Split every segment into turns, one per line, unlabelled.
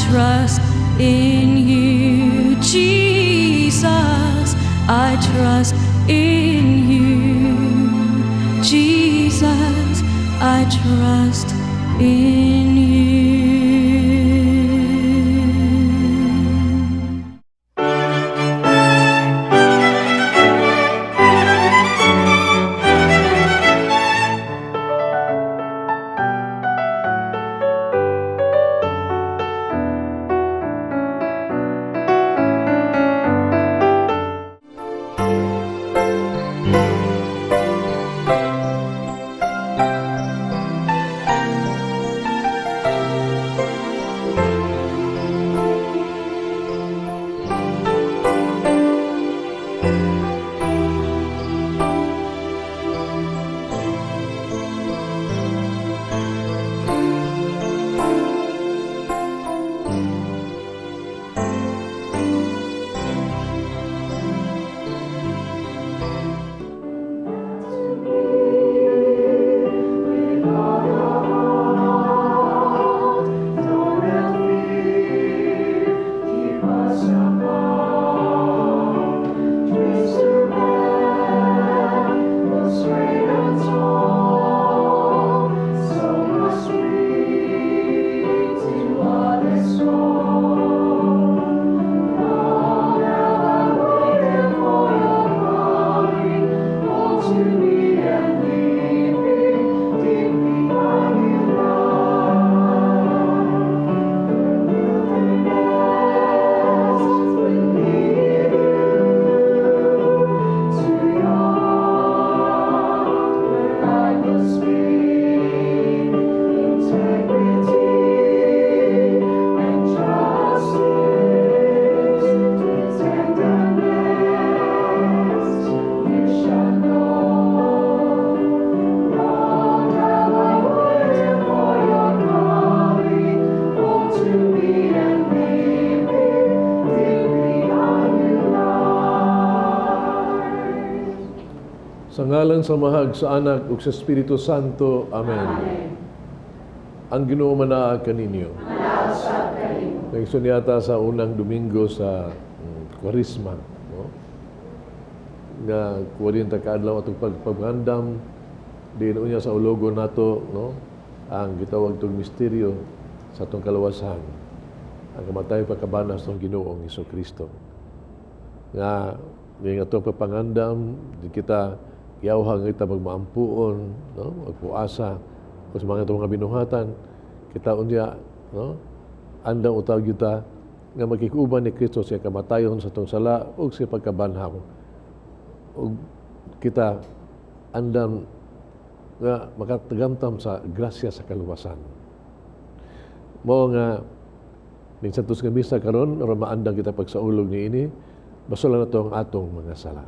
trust in you, Jesus. I trust in you, Jesus. I trust in you.
Sa ngalan sa Mahag, sa Anak, ug sa Espiritu Santo. Amen.
Amen.
Ang Ginoo manaa kaninyo.
Malausap kayo.
Nagsunyata sa unang Domingo sa Kwarisma, no? Nga 40 ka adlaw atong pagpagandam din unya sa ulogo nato, no? Ang gitawag tong misteryo sa atong kalawasan. Ang kamatay pagkabanas ng Ginoong Hesukristo. Nga ning atong papangandam di kita yawhang kita magmaampuon, no? Magpuasa kung sa mga binuhatan kita unya, no? Andang utaw kita nga magkikuban ni Kristo sa kamatayon sa atong sala ug sa pagkabanhaw. Ug kita andam nga makatagamtam sa grasya sa kaluwasan. Mao nga ning santos nga misa karon aron maandang kita pagsaulog niini, basulan nato ang atong mga sala.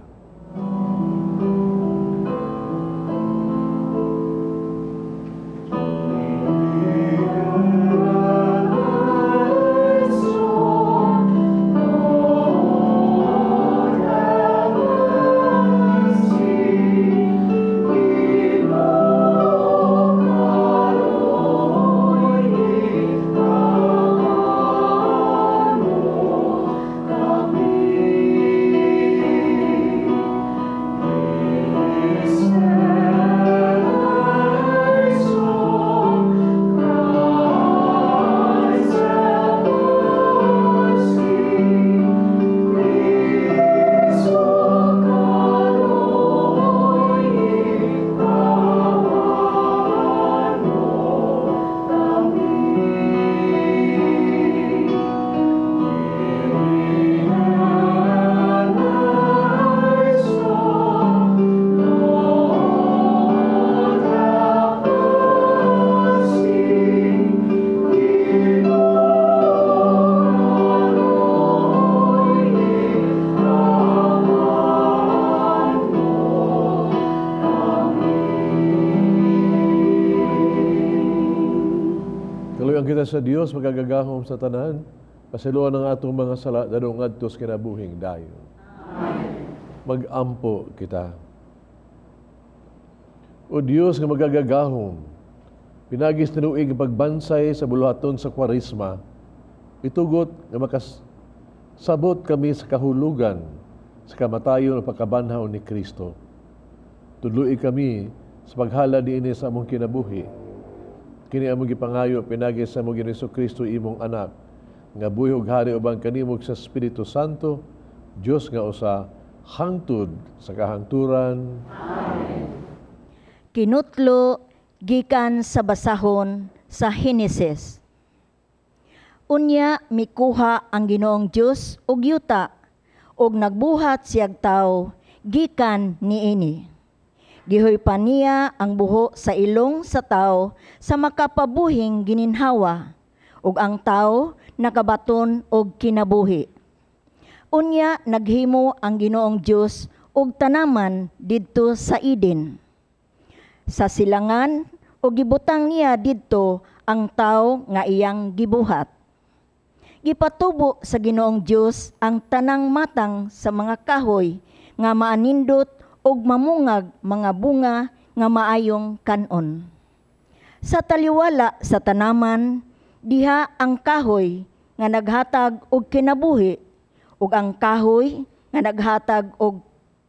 Kita sa Dios magagagahom sa tanan, pasiluan ng atong mga sala dadong ngadto sa kinabuhing dayon. Magampo kita. O Dios nga magagagahom, pinagis tinuig pagbansay sa buluhaton sa Kwarisma, Itugot nga makasabot kami sa kahulugan sa kamatayon o pagkabanhaw ni Kristo. Tudloi kami sa paghala diini sa among kinabuhi. Kini among gipangayo pinagi sa among Ginoong Kristo imong anak, nga buhi ug hari ubang kanimog sa Espiritu Santo, Dios nga usa, hangtod sa kahangturan.
Kinutlo gikan sa basahon sa Henesis. Unya mikuha ang Ginoong Dios og yuta og nagbuhat siyag tawo gikan niini. Gihoypan niya ang buho sa ilong sa tawo sa makapabuhing gininhawa ug ang tawo nakabaton og kinabuhi. Unya naghimo ang Ginoong Dios og tanaman didto sa Eden. Sa silangan ug gibutang niya didto ang tawo nga iyang gibuhat. Gipatubo sa Ginoong Dios ang tanang matang sa mga kahoy nga maanindot ug mamungag mga bunga nga maayong kanon. Sa taliwala sa tanaman, diha ang kahoy nga naghatag og kinabuhi ug ang kahoy nga naghatag og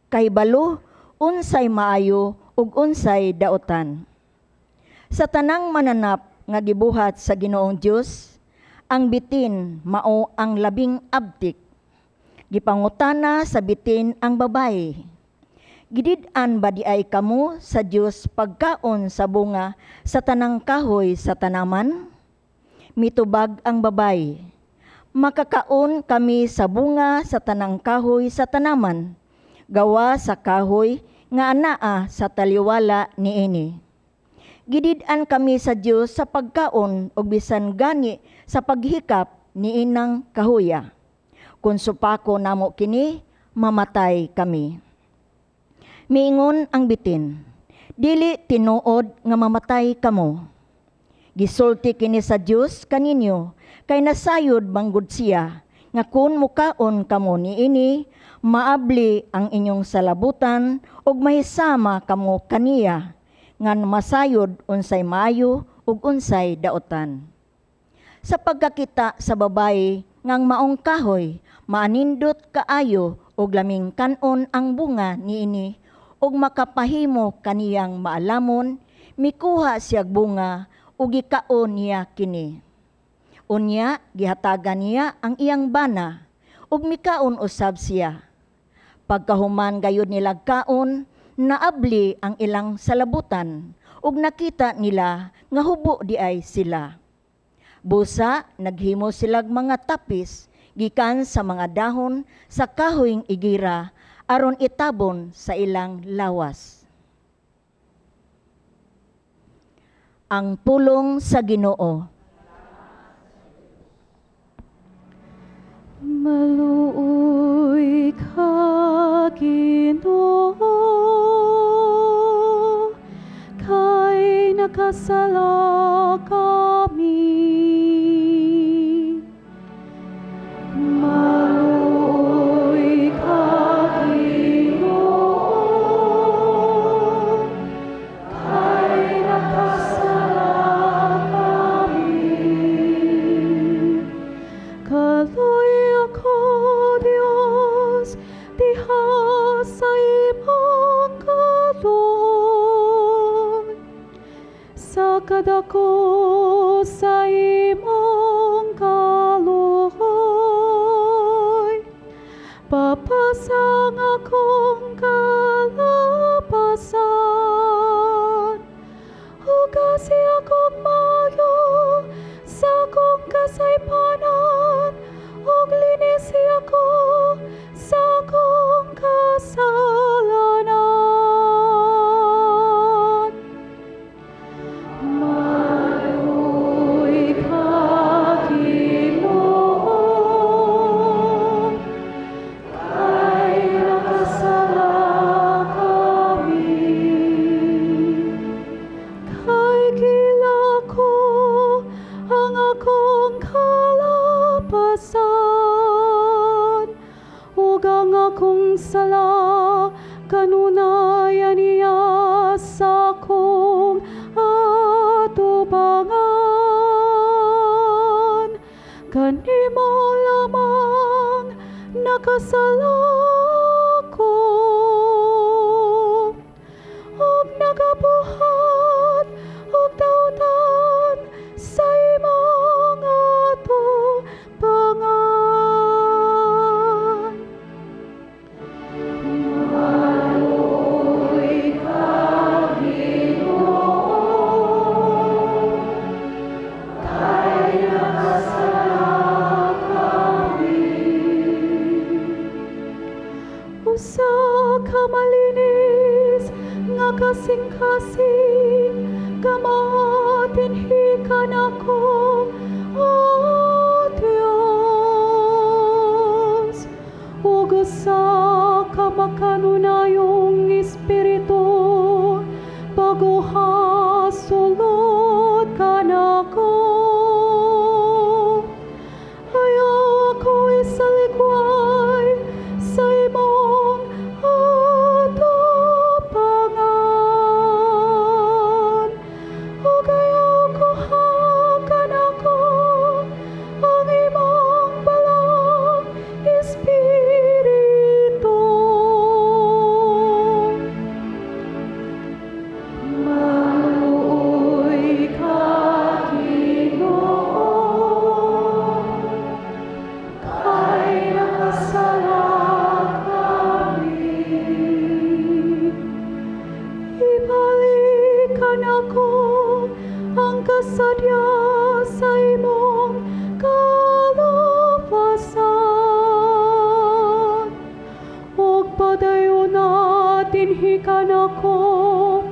kahibalo unsay maayo ug unsay daotan. Sa tanang mananap nga gibuhat sa Ginoong Dios, ang bitin mao ang labing abtik. Gipangutana sa bitin ang babaye, gidid-an ba di ay kamo sa Dios pagkaon sa bunga sa tanang kahoy sa tanaman? Mitubag ang babaye, makakaon kami sa bunga sa tanang kahoy sa tanaman, gawa sa kahoy nga anaa sa taliwala niini. Gidid-an kami sa Dios sa pagkaon ug bisan gani sa paghikap niinang kahoya. Kung supako namo kini, mamatay kami. Miingon ang bitin, dili tinuod nga mamatay kamo. Gisulti kini sa Dios kaninyo, kay nasayod manggod siya, nga kun mukaon kamo niini, maabli ang inyong salabutan, ug mahisama kamo kaniya, ngan masayod unsay maayo ug unsay daotan. Sa pagkakita sa babaye ngang maong kahoy, maanindot kaayo ug laming kanon ang bunga niini, ug makapahimo kaniyang maalamon, mikuha siyag bunga ug gikaon niya kini. Unya gihatagan niya ang iyang bana ug mikaon usab siya. Pagkahuman gayud nila kaon, naabli ang ilang salabutan ug nakita nila nga hubo di ay sila. Busa naghimo silag mga tapis gikan sa mga dahon sa kahoyng igira aron itabon sa ilang lawas. Ang pulong sa Ginoo.
Maluoy ka, Ginoo, kay nakasala kami. Maluoy ka, Ginoo, kay nakasala kami. Kaloy ako, Dios, diha sa imong kaloob, sa kadako sa imong kaluoy, papasang akong kalapasan, hugasi akong mayo sa akong kasaypanan, ug linisi ako sa akong kasalanan. Maluoy ka, Ginoo, kay nakasala kami. Kay gilako ang akong kalapasan, ug ang akong sala kanunayan niya sa akong atubangan. Kanim nakasala ko, ug nagabuhat ug dautan sa imong atubangan. Maloy ka, Ginoo, kay nakasala kami. Usa ka malinis nga kasing-kasing, kamatinhi ka nako, O Dios. Ug usa ka makanunayong Espiritu, paghasulod ka nako. Ayaw ako isaligway sa imong atubangan. Ug ayaw ko hakan ako ang imong balang Espiritu. Maluoy ka, Ginoo, kay nakasala kami. Ibalikan ako ang kasadya sa imong kaluwasan, ug padayon natin hikan ako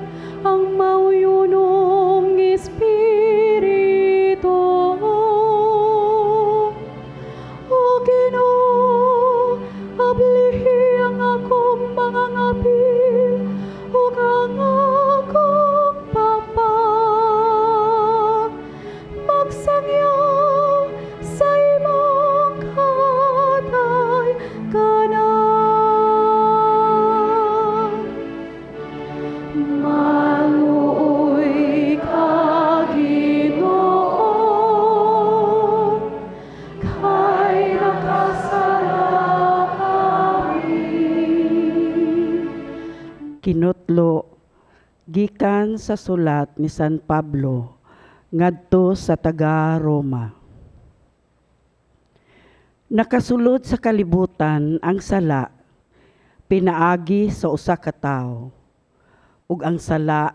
ang mauyunong Espiritu. O Ginoo, ablihi ang akong mga ngapil ug ang akong papa. Magsangyaw sa imong kadaykanan. Maluoy ka, Ginoo, kay nakasala kami.
Kinutlo gikan sa sulat ni San Pablo ngadto sa taga Roma. Nakasulod sa kalibutan ang sala pinaagi sa usa ka tawo, ug ang sala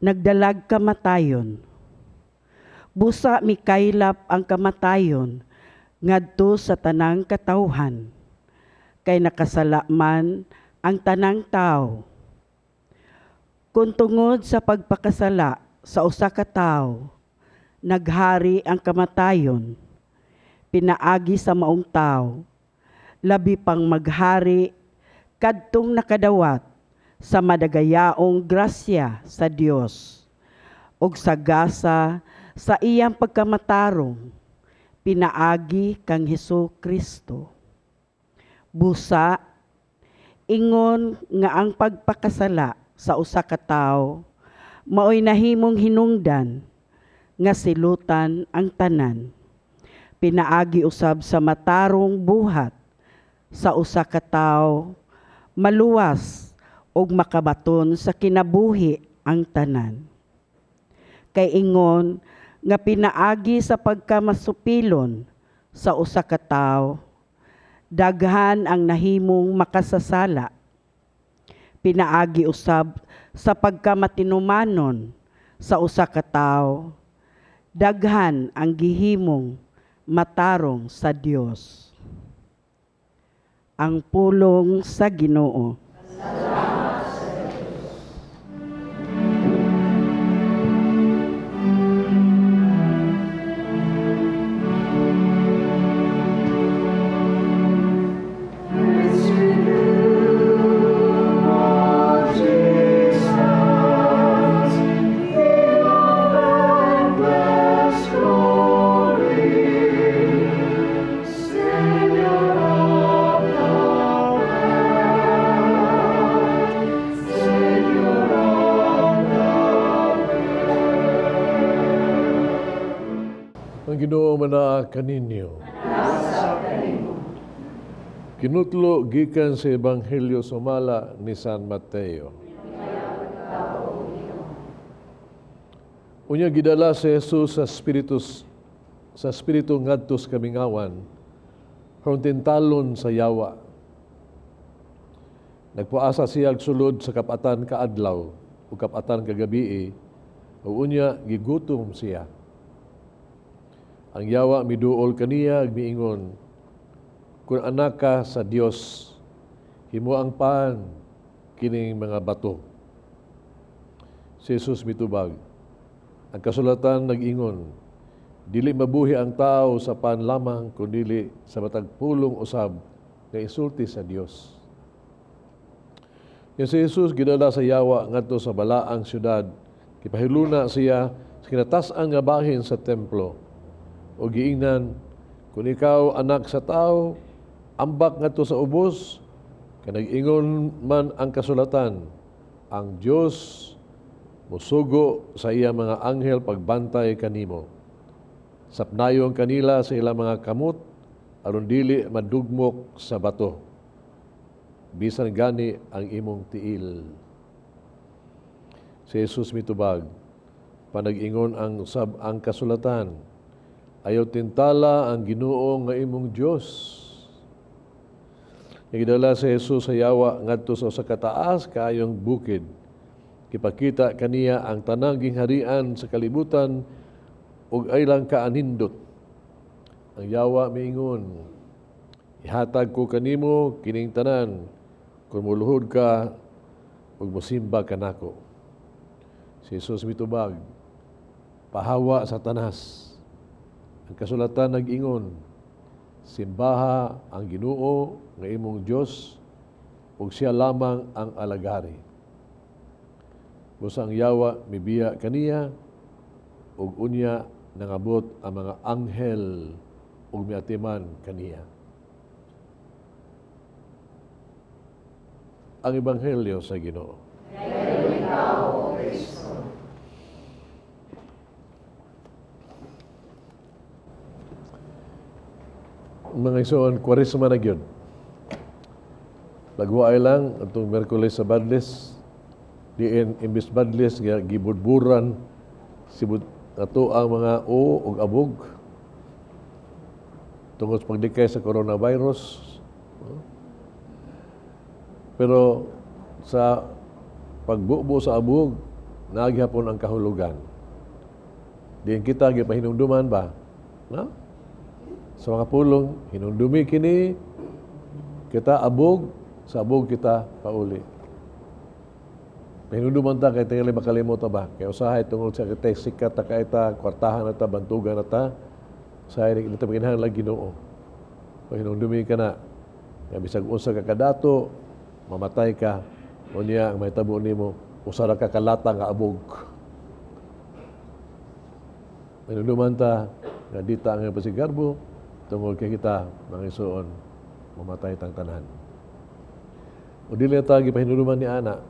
nagdalag kamatayon. Busa mikaylap ang kamatayon ngadto sa tanang katawhan, kay nakasala man ang tanang tawo. Kung tungod sa pagpakasala sa usa ka tawo, naghari ang kamatayon, pinaagi sa maong tawo, labi pang maghari kadtong nakadawat sa madagayaong grasya sa Dios, ug sa gasa sa iyang pagkamatarong, pinaagi kang Hesu-Kristo. Busa, ingon nga ang pagpakasala sa usa ka tawo maoy nahimong hinungdan nga silutan ang tanan. Pinaagi usab sa matarong buhat sa usa ka tawo, maluwas ug makabaton sa kinabuhi ang tanan. Kay ingon nga pinaagi sa pagkamasupilon sa usa ka tawo, daghan ang nahimong makasasala. Pinaagi usab sa pagkamatinumanon sa usa ka tawo, daghan ang gihimong matarong sa Dios. Ang pulong sa Ginoo.
Ang Ginoo manaa kaninyo. Kinutlo gikan sa Ebanghelyo sumala ni San Mateo. Unya gidala si Jesus sa Espiritu ngadto sa kamingawan, tintalon sa yawa. Nagpuasa siya sulod sa kapatan kaadlaw o kapatan kagabi, o unya gigutom siya. Ang yawa miduol kaniya ag miingon, kung anak ka sa Dios, himo ang paan kining mga bato. Si Jesus mitubag. Ang kasulatan nag-ingon, dili mabuhi ang tao sa paan lamang, kundi sa matag pulong usab nga isulti sa Dios. Yung si Jesus gidala sa yawa ngadto sa balaang syudad, kipahiluna siya sa kinatas-an nga bahin sa templo. O giingnan, kung ikaw anak sa tao, ambak ngadto sa ubos, kanag-ingon man ang kasulatan, ang Dios musugo sa iya mga anghel pagbantay kanimo. Sapnayon kanila sa ilang mga kamot, aron dili madugmok sa bato. Bisan gani ang imong tiil. Si Jesus mitubag, panag-ingon ang kasulatan, ayaw tintala ang Ginoo nga imong Dios. Nagidala si Jesus sa yawa ngadto sa kataas kaayong bukid. Kipakita kaniya ang tanang gingharian sa kalibutan ug aylang kaanindot. Ang yawa miingon, ihatag ko kanimo kining tanan kung muluhod ka ug mosimba kanako. Si Jesus mitubag, pahawa sa tanas. Ang kasulatan nag-ingon, simbaha ang Ginoo nga imong Dios ug siya lamang ang alagari. Busa ang yawa mibiya kaniya ug unya nangabot ang mga anghel ug miatiman kaniya. Ang Ebanghelyo sa Ginoo. Mga isuon, Kwaresma na gyud. Lagwaay lang atong Miyerkules sa Badles, diin imbis Badles nga gibudburan sibut ato ang mga o ug abog tungod sa pagdikay sa coronavirus. Pero sa pagbubo sa abog, naghapon ang kahulugan. Diin kita gipahinumduman ba? No? Sa mga pulong, hinumdumi kini, kita abog, sa abog kita pauli. Hinumduman ta, kaya tingali makalimot ba? Kaya usahay tungkol sa kita, sikat ta kaita, kwartahan na ta, bantugan na ta, usahay na kita paginahan lang Ginoo. Pag hinumdumi ka na, kaya bisag unsa ka kadato, mamatay ka, o niya ang may tabo nimo, usara ka kalata nga abog. Hinumduman ta, nga dita ang pasigarbo, tungkol kay kita, mga isuon, mamatay tang tanan. O dili ta gipahinuluman ni ana,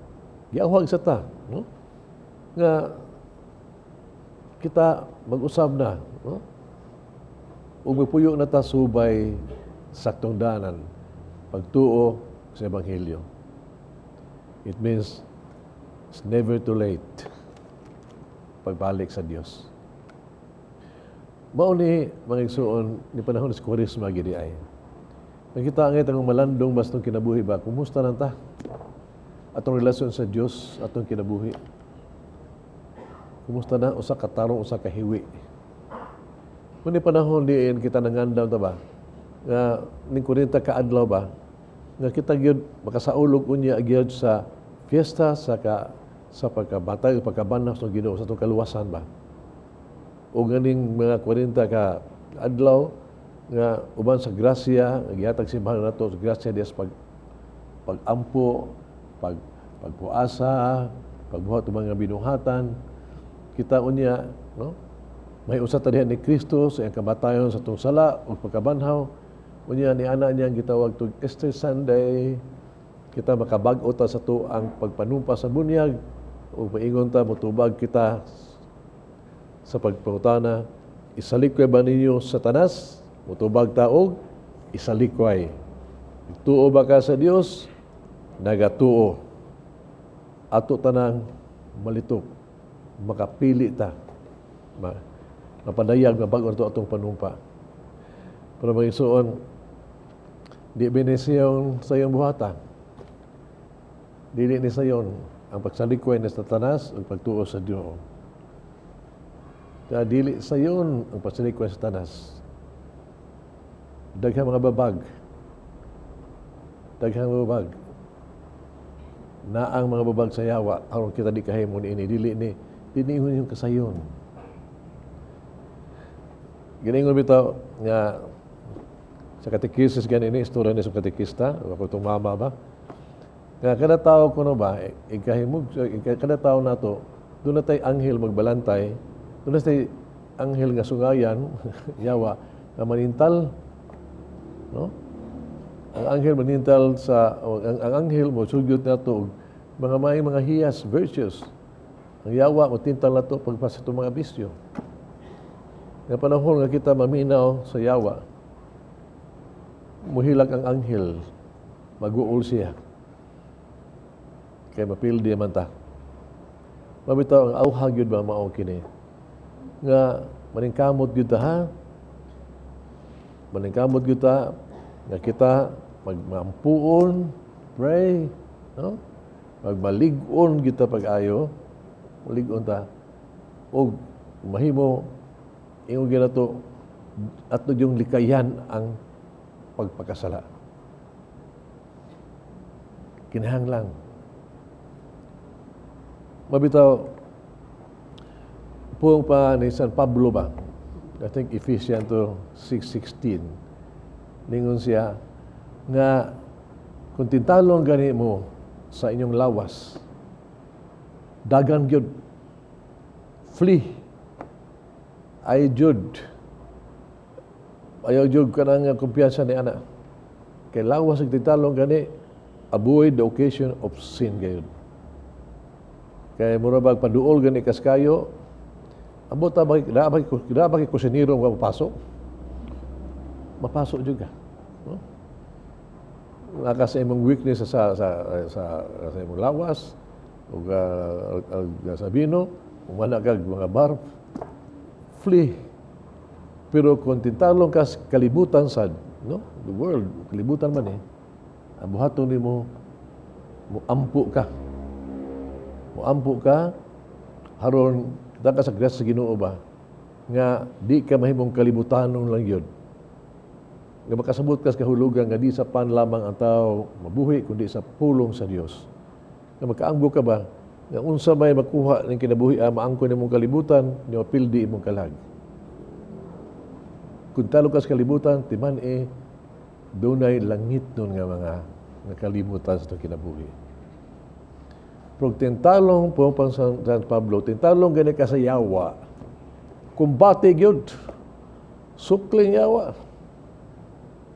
giawhag sa ta, no? Nga kita mag-usab na, no? Ug magpuyo na ta subay saktong danan pagtuo sa Ebanghelyo. It means it's never too late pagbalik sa Dios. Mao ni mga igsoon ni panahon sa Kwaresma gidi ay. Nakita nga itong malandong bastong kinabuhi ba? Kumusta na ta? Atong relasyon sa Dios, atong kinabuhi. Kumusta na? Usa ka tarong, usa ka hiwi. Kung panahon diin kita nangandaw ta ba? Nga ning 40 ka adlaw ba? Nga kita gyud makasaulog unya gyud sa fiesta sa pagkabatay, pagkabanas ng Ginoo sa atong kaluwasan ba? O ganing mga 40 ka adlaw nga uban sa grasya, gihatag simbahan nato sa grasya dias pagampo, pagpuasa, pagbuhat ng mga binuhatan, kita unya, no? May usa ta diha ni Kristo sa iyang kamatayon sa atong sala ug pagkabanhaw. Unya ni ana niya gitawag tug Easter Sunday. Kita makabag-o ta sa to ang pagpanumpa sa bunyag ug maingon ta motubag kita sa pagpangutana, isalikway ba ninyo Satanas? Mutubag taog, isalikway. Tuo ba ka sa Dios? Nagatuo. Ato tanang malitok. Makapili ta. Mapadayag na bago ito atong panumpa. Pero mga isuon, di binisiyon sa iyong buhatan. Dili ni sayon ang pagsalikoy ni Satanas o pagtuo sa Dios. Kaya dili sayon ang pagsalikoy sa Satanas. Daghang mga babag. Daghang mga babag. Na ang mga babag sa yawa, aron kita di kahimo ni ini, dili ni yung kasayon. Giningon bitaw nga sa katekisis ganini, istorya ni sa katekista, ako itong mama ba? Nga kada tao ko ba, kada tao nato, doon na tayo anghel magbalantay, doon na tayo anghel nga sungayan, yawa, na manintal, no? Ang anghel manintal sa, ang anghel mo, sugyot na to, mga hiyas, virtues. Ang yawa mo, tintal na to, pagpas itong mga bisyo. Nga panahon nga kita maminaw sa yawa, muhilag ang anghel, mag-uul siya. Kaya mapildi man ta. Mabitaw ang auhag yun ba mao kini. Nga maningkamot yun ta ha. Maningkamot yun ta nga kita magmampuon, pray, no? Magmalig-on kita pag-ayo, malig-on ta. O mahimo ingong ginato at yung likayan ang pagpakasala. Kinahanglang. Mabitaw, puong pa ni San Pablo ba? I think Ephesians 6:16. Ningon siya, nga kung tintalon gani mo sa inyong lawas, dagan gyud, flee, ay jud, ayaw jud ka ng kumpiyansa ni ana. Kay lawas ang tintalon gani, avoid the occasion of sin gayud. Kaya murabag paduol gani kaskayo, abot ta ba kusiniro nga mapasok? Mapasok juga. No? Naka sa imong weakness sa imong lawas o sa bino, umana kag mga bar, flee. Pero kung tintalon ka sa kalibutan sad, no? The world, kalibutan man ang buhaton nimo muampo ka. Muampo ka, haron daka sa grasya sa Ginoo ba, nga di ka mahimong kalibutanon lang yun. Nga makasabot ka sa kahulugan nga di sa pan lamang ang tao mabuhi, kundi sa pulong sa Dios. Nga makaanggo ka ba, nga unsa may makuha ng kinabuhi, maangko ni mong kalibutan, ni mapildi imong kalag. Kung talo ka sa kalibutan, timan dunay langit nun nga mga kalimutan sa kinabuhi. Pero tintalong po pang San Pablo, tintalong gani ka sa yawa, kumbate gyud, sukling yawa.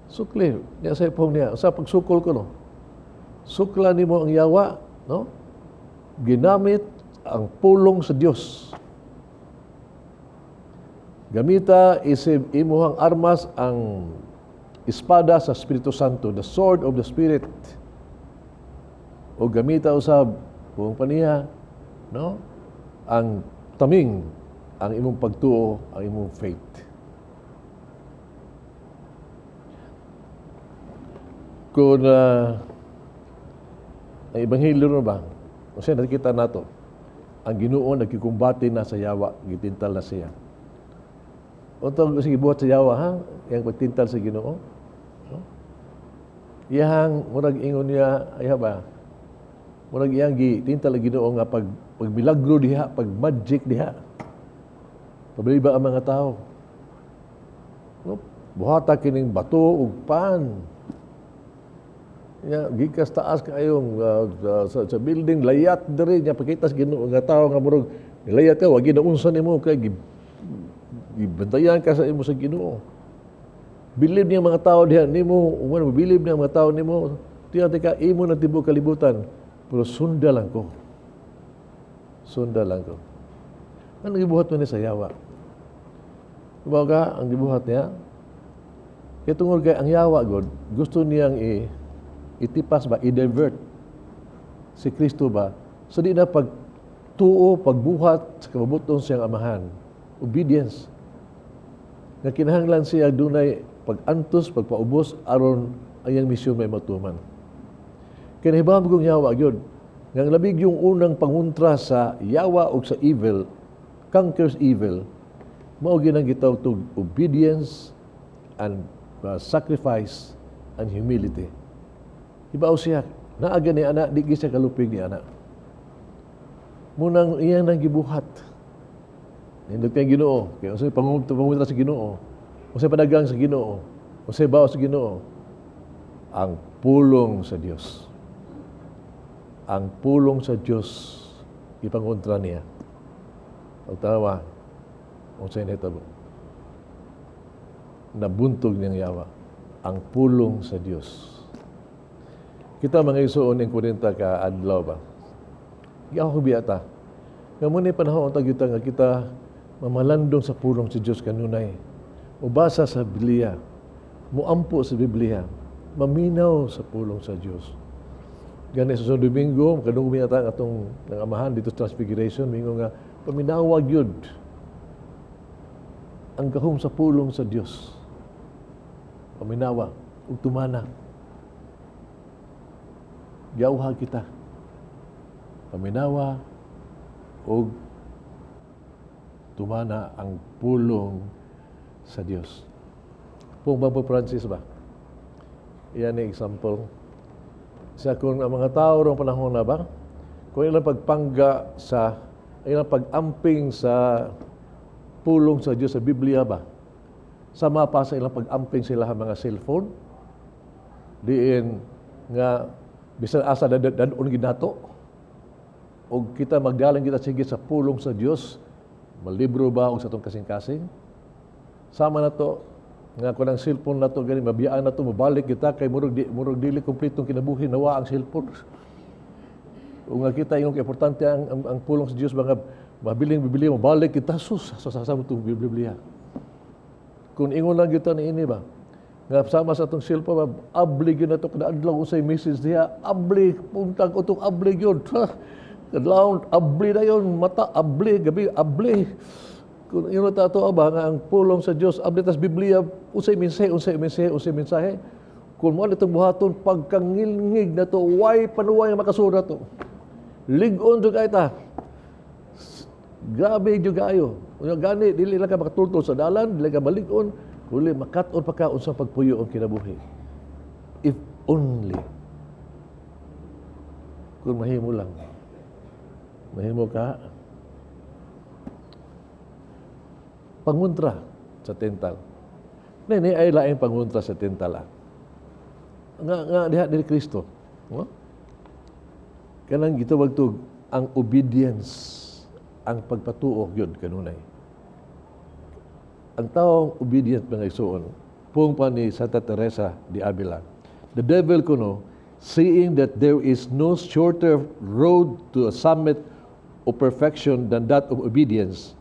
Sukli, niya sa ipong niya, sa pagsukol ko, no? Sukla ni mo ang yawa, no? Ginamit ang pulong sa Diyos. Gamita isip imuhang armas ang espada sa Espiritu Santo, the sword of the Spirit. O gamita usab kung paniya, no? Ang taming, ang imong pagtuo, ang imong faith. Kung ang Ebanghelyo na ba, kasi nakikita nato, ang Ginoo nagkikumbati na sa yawa, gitintal na siya. O ito, sige, buhat sa yawa, ha? Yang pagtintal sa Ginoo. No? Iyang, murag ingon niya, ay ba? Murag iyang gitintal ang Ginoo nga pag milagro diha, pag magic diha. Pabiliba ang mga tao. No? Buhata kining bato ug pan. Ya, gikas taas kayong sa building layat diri nya pakitas Ginoo nga tao nga murag layat ka wagi na unsa nimo kay gibantayan ka sa imo sa Ginoo. Bilib niya mga tao diha nimo, uman bilib niya mga tao nimo, tiya ka imo na tibuok kalibutan, pero sunda lang ko. Sunda lang ko. Ano gibuhat man ni sa yawa? Kumbaga, ang gibuhat niya, kaya tungkol kay ang yawa, God, gusto niyang itipas ba, i-divert si Kristo ba, so di na pagtuo, pagbuhat sa kababuton siyang amahan. Obedience. Nga kinahanglan siya dunay pag-antos, pagpaubos, aron ang iyang misyon may matuman. Kinahibam kong yawa, yun. Nga labig yung unang panguntra sa yawa o sa evil, conquers evil, mao ginang gitawag to obedience and sacrifice and humility. Hibaw siya, naaga ni anak, di siya kalupig ni anak. Munang iyan ang gibuhat. Nindot kay Ginoo, kay unsay panguntra sa Ginoo, unsay padagang sa Ginoo, unsay bawo sa Ginoo, ang pulong sa Dios. Ang pulong sa Dios ipangontra niya. Pagtawa, unsay nahitabo, nabuntog niyang yawa ang pulong sa Dios. Kita mga isuon ng 40 ka adlaw ba? Giaw ko biyata. Nga muna panahon ang kita nga kita mamalandong sa pulong sa Dios kanunay. Ubasa sa Biblia, muampo sa Biblia, maminaw sa pulong sa Dios. Gani sa Domingo, kadung biyata nga atong ng amahan dito sa Transfiguration, mingo nga paminawag yun ang gahom sa pulong sa Dios. Paminawa ug tumana. Giyawha kita. Paminawa ug tumana ang pulong sa Dios. Pong Papa Francis ba? Iyan ang example. Sa kung ang mga tao rong panahon na ba, kung ilang pagpangga sa, ilang pag-amping sa pulong sa Diyos sa Biblia ba, sama pa sa ilang pag-amping sila mga cellphone, diin nga bisan asa danon ginato, o kita magdalang kita sige sa pulong sa Diyos, malibro ba o sa itong kasing-kasing, sama na to, nga kung ang cellphone na to, gani, mabiyaan na to, mabalik kita, kay murag dili kumplitong kinabuhi, nawa ang cellphone. O nga kita, yung importante ang pulong sa Diyos, mga mabiling Biblia, mabalik kita, sus, sa itong Biblia. Kung ingon lang kita ni ini ba, nga sama sa itong cellphone, ablig yun na ito, kadaadlaw usay message niya, ablig, puntag o itong ablig yun. Kadlaw, abli na yun, mata, abli, gabi, abli. Kung yun na ito, ba, nga ang pulong sa Diyos, abli tas Biblia, usay mensahe. Kung mo itong buhaton, pagkangilngig na to, way panuway makasura to. Ligon juga ita. Grabe juga ayo. Gani, dili lang ka makatultol sa dalan, dili ka baligon, kuli makaton pa ka unsang pagpuyo ang kinabuhi. If only. Kung mahimo lang. Mahimo ka panguntra sa tental. Nini ay laing panguntra sa tental. Nga diha diri Kristo. No? Kanang gitawag to ang obedience, ang pagpatuo yun kanunay. Ang taong obedient mga isuon, pung pa ni Santa Teresa de Avila. The devil kuno, seeing that there is no shorter road to a summit of perfection than that of obedience,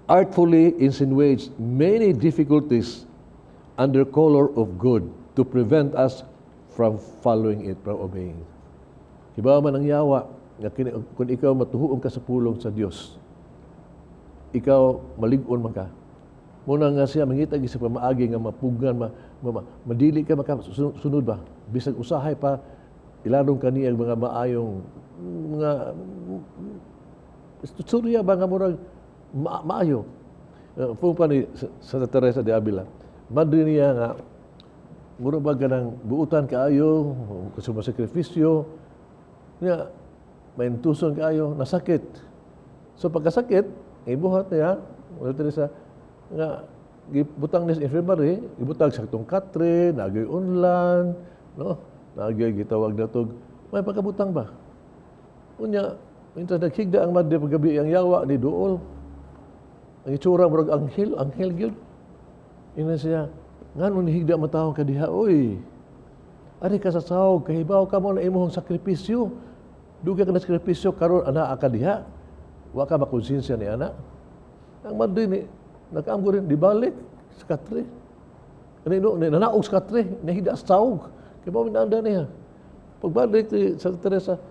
artfully insinuates many difficulties under color of good to prevent us from following it, from obeying. Hibaw man ang yawa, kung ikaw matuhuon ka sa pulong sa Diyos, ikaw malig-on man ka. Muna nga siya, mangita sa pamaagi nga mapugan, madili ka makasunod ba? Bisag usahay pa, ilanong kaniyang mga maayong, mga, surya ba nga murag, maayo. Pung pa ni Santa Teresa de Avila, madri niya nga, mura ba ganang buutan kaayo, kasuma sakripisyo, nga, may intuson kaayo, nasakit. So pagkasakit, ibuhat niya, Santa Teresa, nga, gibutang niya sa infirmary, gibutang sa itong katre, nagay unlan, no? Nagay gitawag na ito, may pagkabutang ba? Unya, minsan naghigda ang madre paggabi ang yawa ni Dool. Ang itsura murag anghel gyud. Ina siya, ngano ni higda matawag ka diha, oy. Ari ka sa sahog, kahibaw ka mo na imong sakripisyo. Duga ka na sakripisyo karon ana ka diha. Wa ka makonsensya ni ana. Ang madre ni nag-amgo rin di balik sa katre. Ano nanaog sa katre, nahida sa sahog. Kaya mo minanda niya. Pagbalik ni Santa Teresa,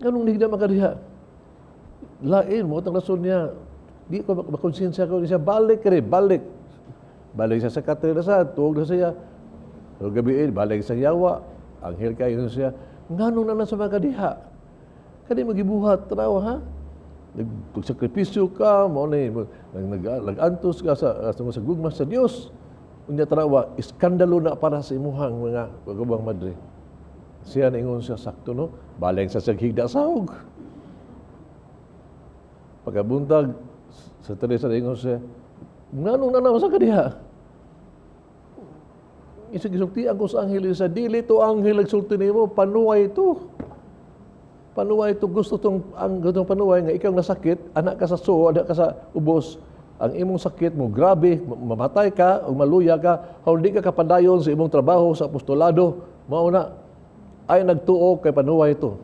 ganun hindi na makadiha. Lain mo, itong rason niya, di ko makonsensya ko siya, balik ka rin, balik. Balik siya sa Katrina, tuwag na siya. So gabiin, balik sa yawa, anghel kayo siya, ganun na sa mga kadiha. Kani magibuhat, tanaw ha? Nagsakripisyo ka, nag-antos ka sa gugma sa Diyos. Unya tanawa, iskandalo na para sa imuhang mga pagubang madre. Siya na ingon siya sakto, no? Baleng sa higda sahog. Pagkabuntag, sa Teresa na ingon siya, nanong na naman sa kadiha? Isag-isugtian ko sa anghel sa dili to anghel nagsulti nimo, panuway ito. Panuway ito, gusto itong panuway nga ikaw nasakit, anak ka sa suo, anak ka sa ubos, ang imong sakit mo, grabe, mamatay ka o maluya ka, hindi ka kapadayon sa imong trabaho sa apostolado, mauna, ay nagtuo kay panuway ito.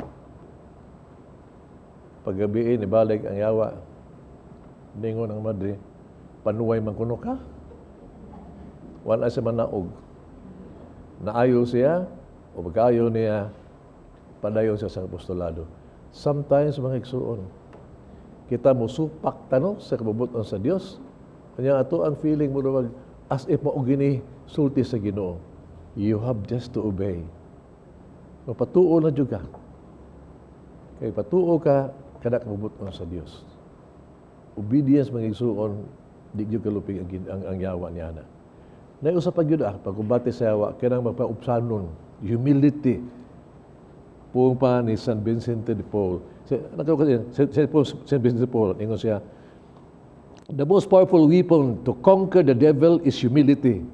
Paggabiin, ibalik ang yawa, ningon ang madre, panuway man kuno ka. Wala siya manaog. Naayo siya, o pagkaayo niya, padayon siya sa apostolado. Sometimes, mga igsuon, kita mo supak tano sa kabubuton sa Dios. Kanya ato ang feeling mo na as if mo gini sulti sa Ginoo. You have just to obey. Mapatuo na juga. Kay patuo ka, kada kabubuton sa Dios. Obedience, mga igsuon, di gyud kalupig ang yawa niya na. Naiusap pag yun pagkubati sa yawa, kaya nang magpaupsanon, humility, puong pa ni San Vincente de Paul. San Vincente de Paul, ingon siya, the most powerful weapon to conquer the devil is humility.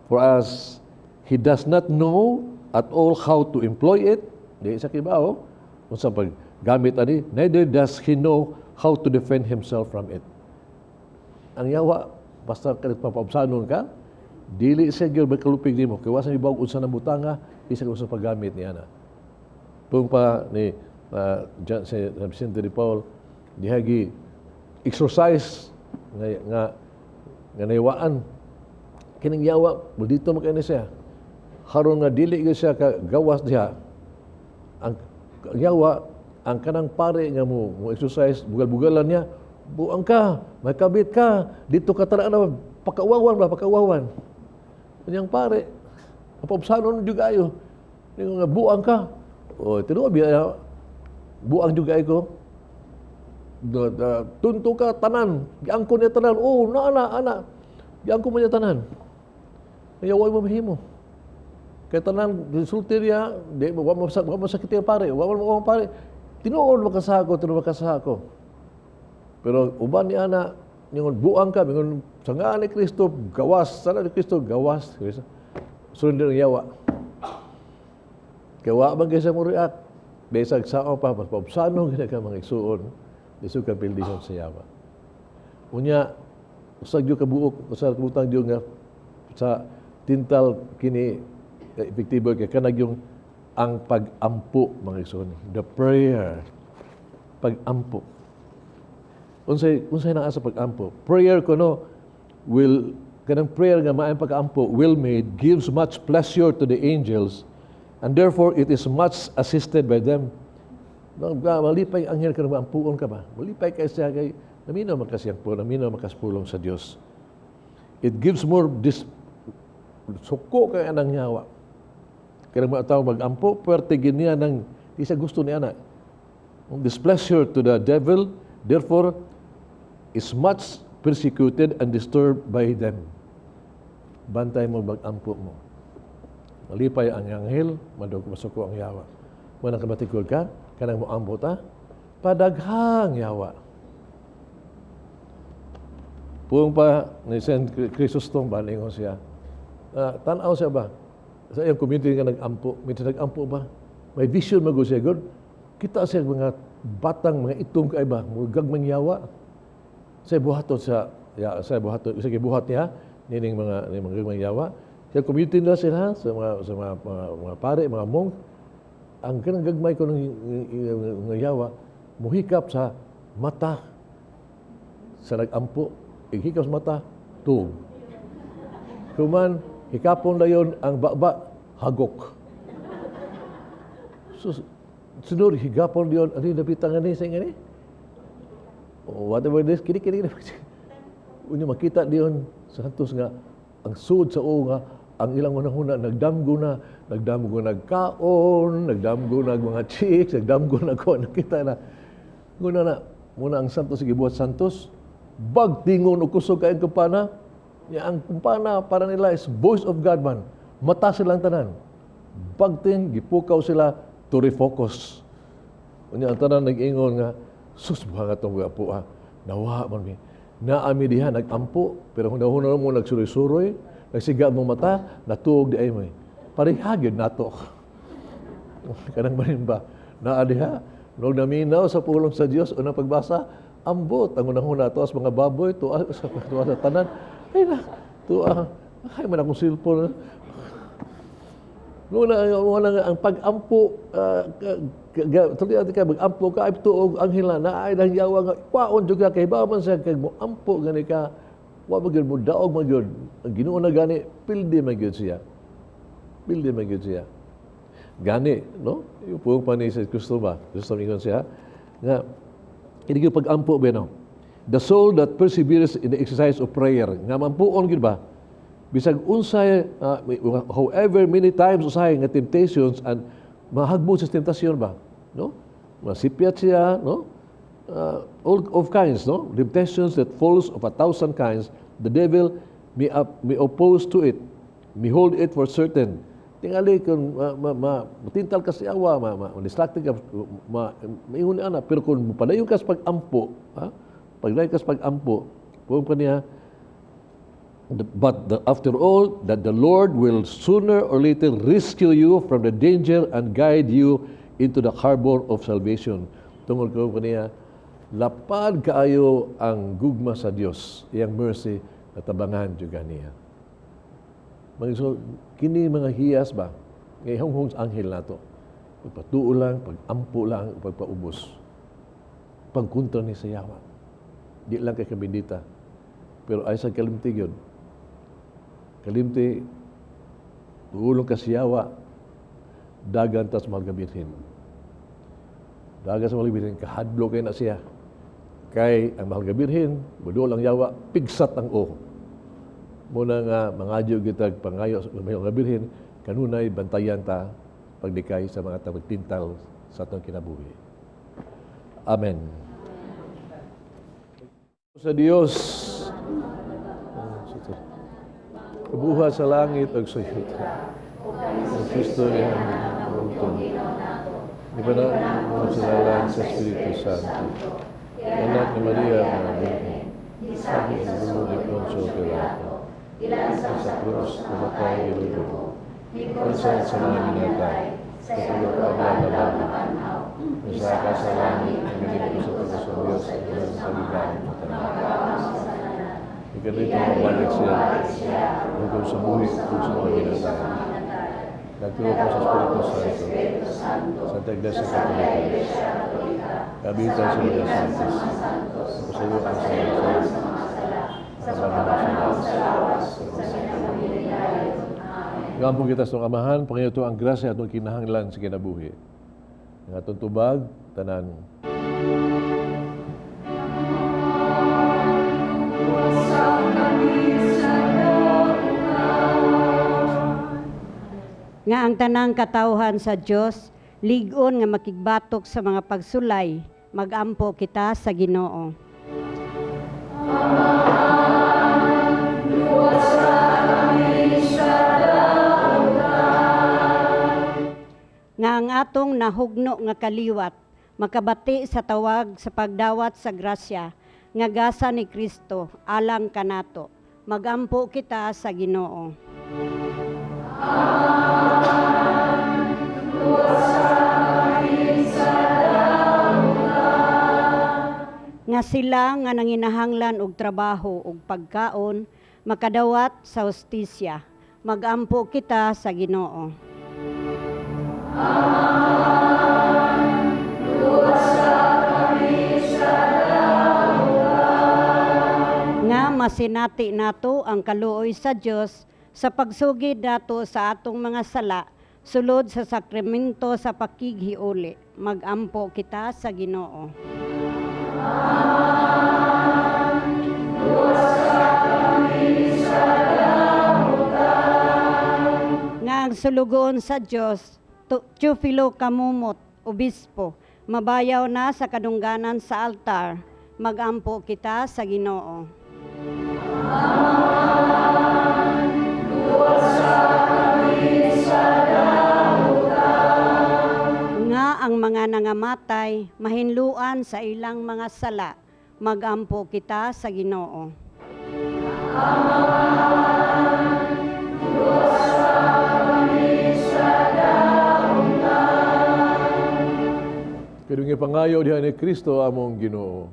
For us, he does not know at all how to employ it. Di isa kibao, kung sa paggamit ani, neither does he know how to defend himself from it. Ang yawa, basta papaupsanon ka, dili siya gyud magkalupig nimo, kay wasan ibawag unsa na butanga, isa ka sa paggamit niya na. Pung pa ni San Vicente de Paul, dihagi exercise nga naywaan kining yawa, dito mo kani siya. Haron nga dili gyud siya ka gawas diha. Ang yawa, ang kanang pare nga mo exercise, bugal-bugalan niya, buang ka, may kabit ka, dito ka tara na, pakawawan. Kanyang pare, papaupsanon juga ayo. Nga buang ka. O, tinuwa biya, buang juga ko. Tunto ka, tanan. Giangko niya tanan. Oh, ana. Giangko mo niya tanan. Ayaway mo mahimo. Kaya tanan, sulti niya, wala masakit yung pare. Wala pare. Tinuod makasako. Pero uban ni ana, ningon buang ka, ningon sangaan ni Kristo, gawas. Sana ni Kristo, gawas. Sunod ng yawa. Kaya wala man kayo mo react. Besag sao pa, paupsano gina ka mga igsuon, lisod ka pildihon sa yawa. Unya, usag yung kabuok, usag kabutang yung nga sa tintal kini epektibo kaya kanag yung ang pag-ampo mga igsuon. The prayer. Pag-ampo. Unsay naa sa pag-ampo. Prayer kuno will kanang prayer nga maayong pag-ampo will made gives much pleasure to the angels and therefore it is much assisted by them. Malipay anghel ka na ampuon ka ba? Malipay kay siya kay naminaw makasiyangpo, naminaw makaspulong sa Dios. It gives more suko kay anang yawa. Kaya mga tao mag-ampo, puwerte niya ng isa gusto niya na. Displeasure to the devil, therefore, is much persecuted and disturbed by them. Bantay mo mag-ampo mo. Malipay ang anghel, madog masuko ang yawa. Manang kamatikod ka, kanang mo ampo ta, padaghang yawa. Puong pa ni Saint Chrysostom, balingon siya. Tanaw siya ba? Sa iyang community nga nag-ampo, minsan nag-ampo ba? May vision mag siya, God. Kita siya mga batang, mga itong kaiba, mga gagmang yawa. Sa buhaton sa buhaton, isa buhat niya, nining mga gagmang yawa. Sa community nila sila, sa mga pare, mga monk, ang kanang gagmay ko ng yawa, muhikap sa mata. Sa nag-ampo, hikap sa mata, tug. Kuman, hikapon na yun ang baba, hagok. So, sunod, higapon diyon, ano yung napitangan ni sa ingani? O whatever this, kini. Unya makita diyon, santos nga, ang sud sa o nga, ang ilang una nagdamgo nagkaon, nagdamgo mga chicks, nagdamgo na ko, nakita na. Nguna na, muna ang santos, sige buhat santos, bagtingon o kusog kayong kumpana, ang kumpana para nila is voice of God man, mata silang tanan. Bagting, gipukaw sila to refocus. Unya ang tanan nag-ingon nga, sus mga itong apo nawa man mi. Naami diha, nag-ampo, pero kung dahon mo nagsuroy-suroy, nagsiga mo mata, natuog di ay mo. Parihagid nato. Kanang manin ba? Naadiha, nung naminaw sa pulong sa Diyos, unang pagbasa, ambot, ang unang-una to as mga baboy, tuwa sa tanan. Ay na, tuwa, ay man akong silpon. Noon ang pag-ampo, tuloy natin ka, mag-ampo ka, ay tuog ang hila, na ay nang yawa nga, kwaon juga kay baman siya, kay mo ampo, gani ka, wa magyud mo daog magyud. Ang Ginoo na gani, pildi magyud siya. Pildi magyud siya. Gani, no? Yung puong pa ni Kristo ba? Kristo mingon siya, nga, hindi yung pag-ampo ba, no? The soul that perseveres in the exercise of prayer, nga mampuon gyud ba? Bisag unsay, however many times usahay nga temptations and mahagbo sa tentasyon ba? No? Masipyat siya, no? All of kinds, no? Temptations that falls of 1,000 kinds, the devil may oppose to it, may hold it for certain. Tingali kung matintal ka sa awa, ma-distracted ka, maihuni ana, pero kung padayon ka sa pag-ampo, pagdayon ka sa pag-ampo, kung pa niya, after all, that the Lord will sooner or later rescue you from the danger and guide you into the harbor of salvation. Tungod ko niya, lapad kaayo ang gugma sa Dios, iyang mercy na tabangan juga niya. So, kini mga hiyas ba, ngayong anghel nato, pagpatuo lang, pag-ampo lang, pagpaubos, pagkontra ni sa yawa. Di lang kay kabindita, pero ay sa kalimti yun. Kalimti, ulong ka siyawa, dagan tas mahal gabirhin. Dagan sa mahal gabirhin, kahadlo kayo na siya. Kay ang mahal gabirhin, budol ang yawa, pigsat ang o. Muna nga, mangadyo kita, pangayo sa mahal gabirhin, kanunay bantayan ta, pagdikay sa mga pagtintal sa atong kinabuhi. Amen. Sa Diyos, kabuhat sa langit ag sa yuta. Ang Kristo ay ang di ba na ang sinalan sa Espiritu Santo. Anak ni Maria, sabi ng gulo ni Poncio Pilato, sa krus, namatay ilulo. Kunsan sa mga binatay, sa pagkakaablan na banaw, nasaka sa langit, ang ganito sa pagkasabyos at ilang pagigawin sa tanan. Ikanito mabalik siya, hanggang sa buhi kung sa mga binatay. Nagturo po sa Espiritu Santo, Santa Iglesia Katolika, kabitan sa mga santos, kapasayuan sa mga sa mga salawas, Ngampong kita sa Amahan, Panginoon ito ang grasya at ang kinahanglan sa kinabuhi. Ang atong tubag, tanan.
Nga ang tanang katawhan sa Dios ligon nga makigbatok sa mga pagsulay, magampo kita sa Ginoo. Nga ang atong nahugno nga kaliwat makabati sa tawag sa pagdawat sa grasya nga gasa ni Kristo alang kanato, magampo kita sa Ginoo. Nga sila nga nanginahanglan og trabaho ug pagkaon makadawat sa hustisya, magampo kita sa Ginoo. Nga masinati nato ang kaluoy sa Dios sa pagsugid nato sa atong mga sala sulod sa sakramento sa pakighiuli. Magampo kita sa Ginoo. Nga ang sulugoon sa Dios, Teofilo Kamumot, obispo, mabayaw na sa kadungganan sa altar. Magampo kita sa Ginoo. Nga ang mga nangamatay, mahinluan sa ilang mga sala, magampo kita sa Ginoo.
Kadung ipangayo diha ni Kristo among Ginoo.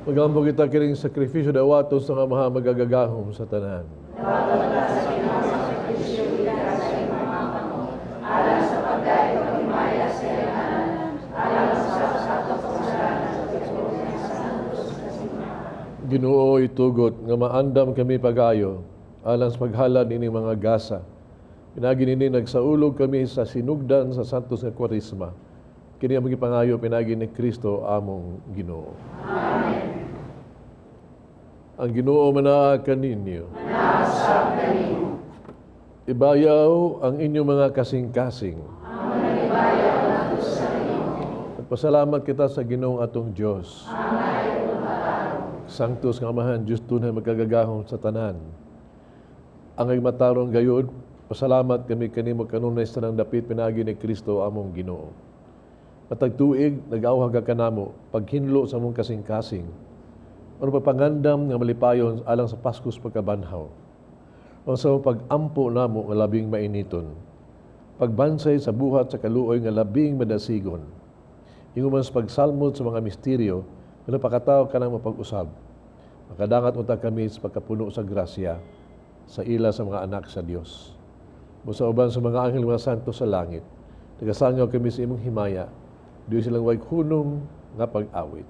Magampo kita kining sakrifisyo dawaton sa nga maha magagagahom sa tanan. Ginoo itugot nga maandam kami pagayo alang sa paghalad ining mga gasa. Pinagi nini nagsaulog kami sa sinugdan sa Santos nga Kwaresma. Kini ang magipangayo pinagi ni Kristo among Ginoo. Amen. Ang Ginoo manaa kaninyo. Manasa kaninyo. Ibayaw ang inyong mga kasing-kasing. Ang ibayaw nato sa inyo. Nagpasalamat kita sa Ginoong atong Dios. Amen. Sanctus nga Amahan, Diyos tunay magkagagahom sa tanan. Ang matarong gayod, pasalamat kami kanimo kanunay sa nang dapit pinagi ni Kristo among Ginoo. Matagtuig, nag-awhag ka namo, paghinlo sa mong kasing-kasing. Ano pagpangandam nga malipayon alang sa Paskos pagkabanhaw. O sa pag-ampo namo nga labing mainiton. Pagbansay sa buhat sa kaluoy nga labing madasigon. Inguman sa pagsalmod sa mga misteryo, nga napakatao ka nang mapag-usab. Makadangat unta kami sa pagkapuno sa grasya sa ila sa mga anak sa Dios. Musa uban sa mga anghel mga santo sa langit, nagasangaw kami sa imong himaya, diyo silang way hunong nga pag-awit.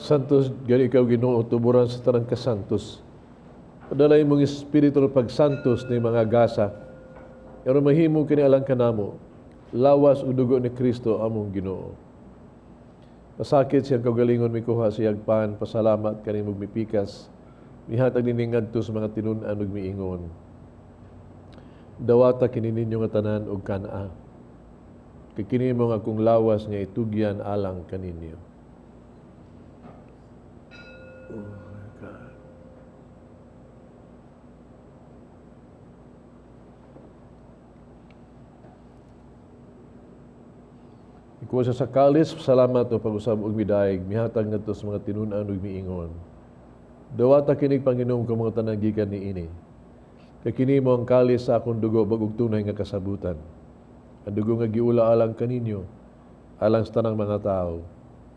Santos, gani ikaw Ginoo, tuburan sa tanang kasantos. Padalay mong espiritu pagsantos ni mga gasa. Pero mahimo kini alang kanamo, lawas o dugo ni Kristo among Ginoo. Pasakit siyang kaugalingon mikuha siyang pan, pasalamat kanimong mipikas, mihatag niningad to sa mga tinunan ug miingon. Dawata kini ninyo nga tanan og kana. Kini mo nga akong lawas nga itugyan alang kaninyo. Oh my God. Ikuha sa kalis, salamat o pag-usab og midayeg, mihatag ngadto sa mga tinunan ug miingon. Dawata kinig Panginoon kung mga tanang gikan ni ini. Kay kini mo ang kalis sa akong dugo bagog tunay nga kasabutan. Ang dugo nga giula alang kaninyo, alang sa tanang mga tao,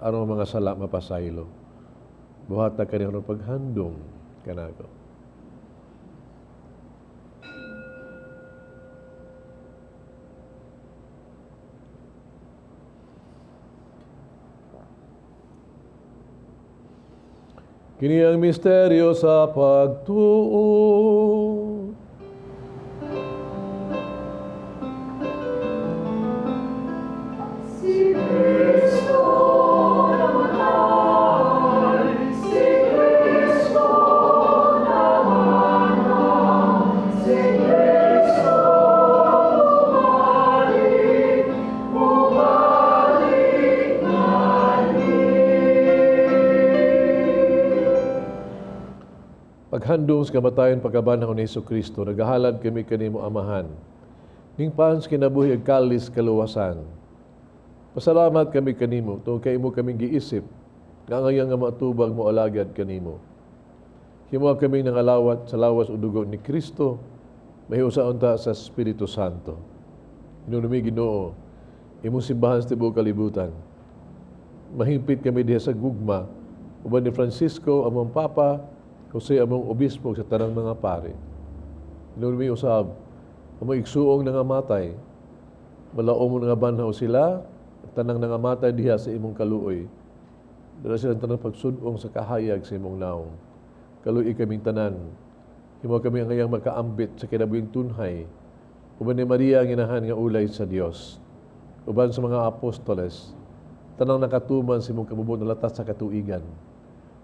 aron mga sala mapasaylo. Buhata kaniyang paghandong kanako. Kini ang misteryo sa pagtuo.
Si Kristo naman, si Kristo naman, si Kristo bumalik, bumalik
Paghandong sa kamatayon pagkabanang ni Hesus Kristo, nagahalad kami kanimo amahan. Ning pans kinabuhi ag kalis kaluwasan. Pasalamat kami kanimo tungod kay imo kaming giisip nga ngayon nga matubag mo alagad kanimo. Himuha kami nangalawat sa lawas o dugo ni Kristo, mahiusaon ta sa Espiritu Santo. Inunumi Ginoo, imong simbahan sa tibuok kalibutan. Mahimpit kami diha sa gugma, uban ni Francisco, among Papa, Jose, among Obispo sa tanang mga pare. Inunumi usab, among igsuong nangamatay, malaom mo nga banhaw sila, tanang nangamatay diha sa imong kaluoy. Dala silang tanang pagsudong sa kahayag sa imong naong. Kaluoy kaming tanan. Himo kami ang ngayang makaambit sa kinabuhing tunhay. Uban ni Maria ang inahan nga ulay sa Dios. Uban sa mga apostoles, tanang nakatuman sa imong kabubot na latas sa katuigan.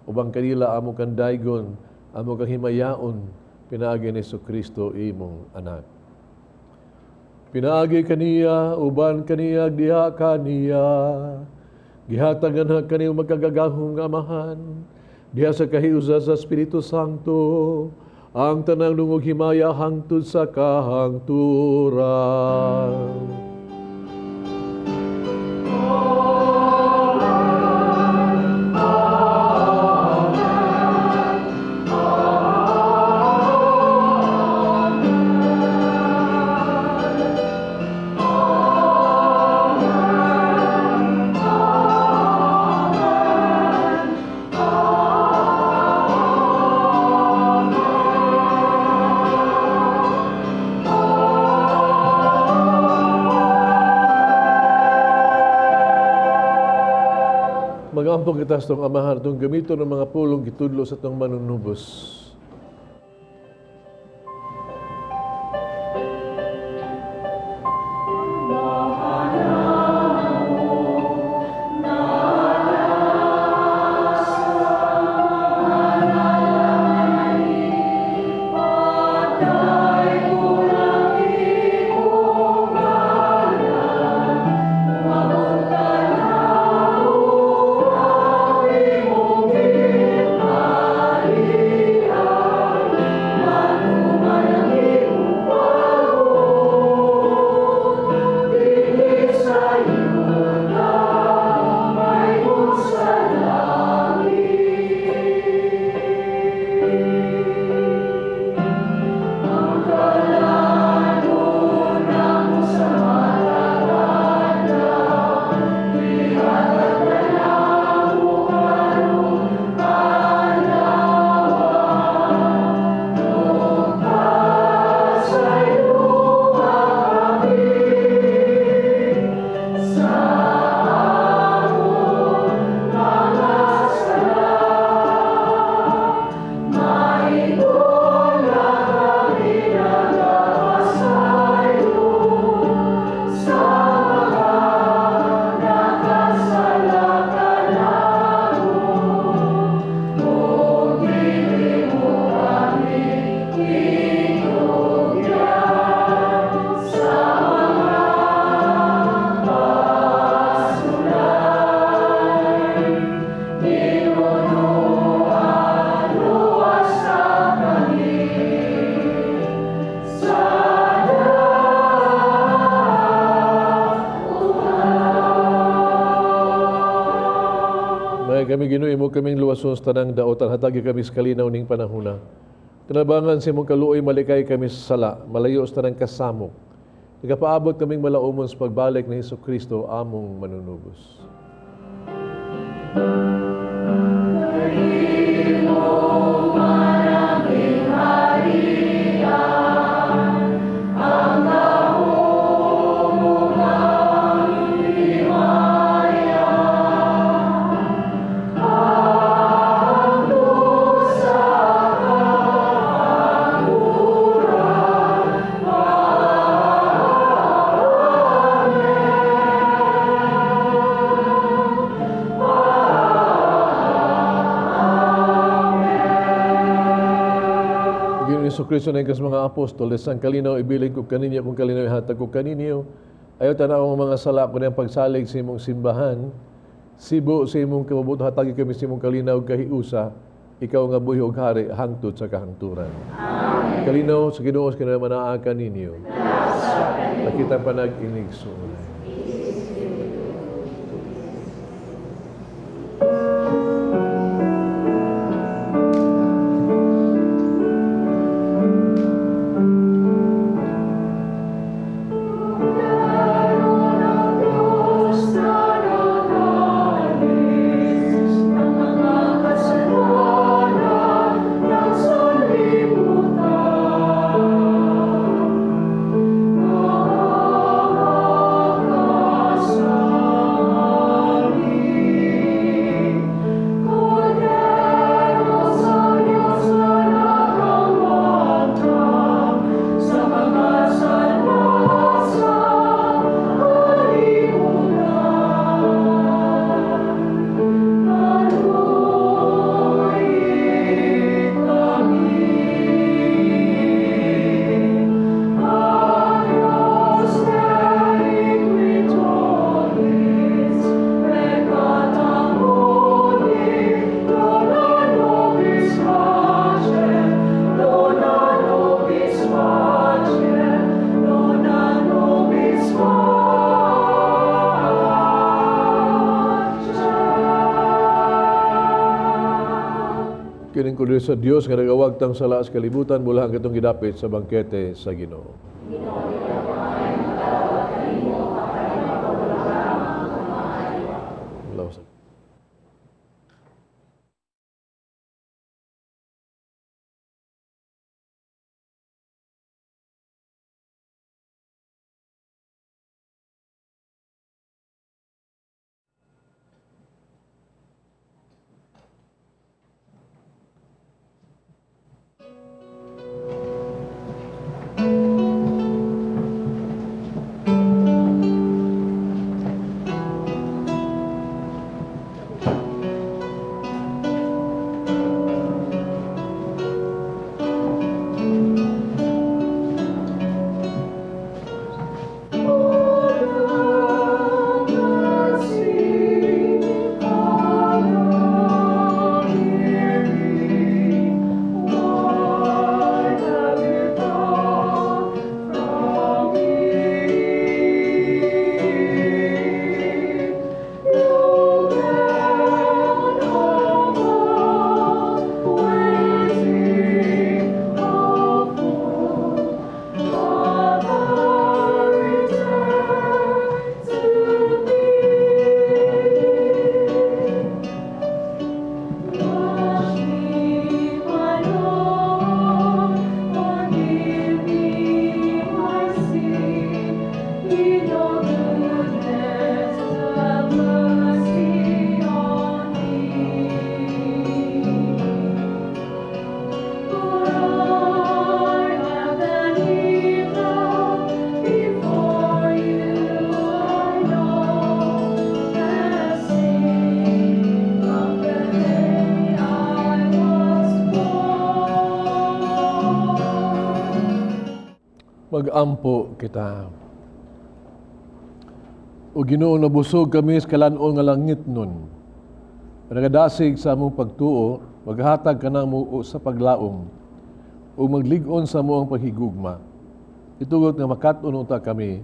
Ubang kanila amo kang daygon, amo kang himayaon, pinaagi ni Jesucristo imong anak. Pinaagi kaniya, uban kaniya, diha kaniya. Gihatagan ha kaniya magkagagahong amahan. Diha sa kahiusa sa Espiritu Santo, ang tanang lungog himaya hangtod sa kahangturan. Magampong kita sa itong amahan, itong gamito ng mga pulong kitudlo sa itong manunubos.
Maria.
rason sa tanang daotan hatagi kami sa kalinaw ning panahona. Tinabangan sa imong kaluoy malikay kami sa sala, malayo sa tanang kasamok. Nagapaabot kaming malaumon sa pagbalik ni Hesukristo among manunubos. Kristo na ikas mga apostol, desang kalinaw ibilin ko kaninyo, kung kalinaw ihatag ko kaninyo, ayaw tanaw ang mga sala ko ng pagsalig sa imong simbahan, sibo sa imong kababuto, hatagi kami sa imong kalinaw kahiusa, ikaw nga buhi og hari, hangtod sa kahangturan. Amen. Kalinaw sa Ginoo sa kinamanaakan ninyo. Nakita panag-inig sunay. Kining ko sa Dios nga nagawag tang sala sa kalibutan mula ang katong gidapit sa bangkete sa Ginoo. Lawas. Mag-ampo kita. O Ginoo, nabusog kami sa kalanon nga langit nun. Nagadasig sa among pagtuo, maghatag ka na mo sa paglaom, o magligon sa mo ang paghigugma. Itugot nga makat-on unta kami,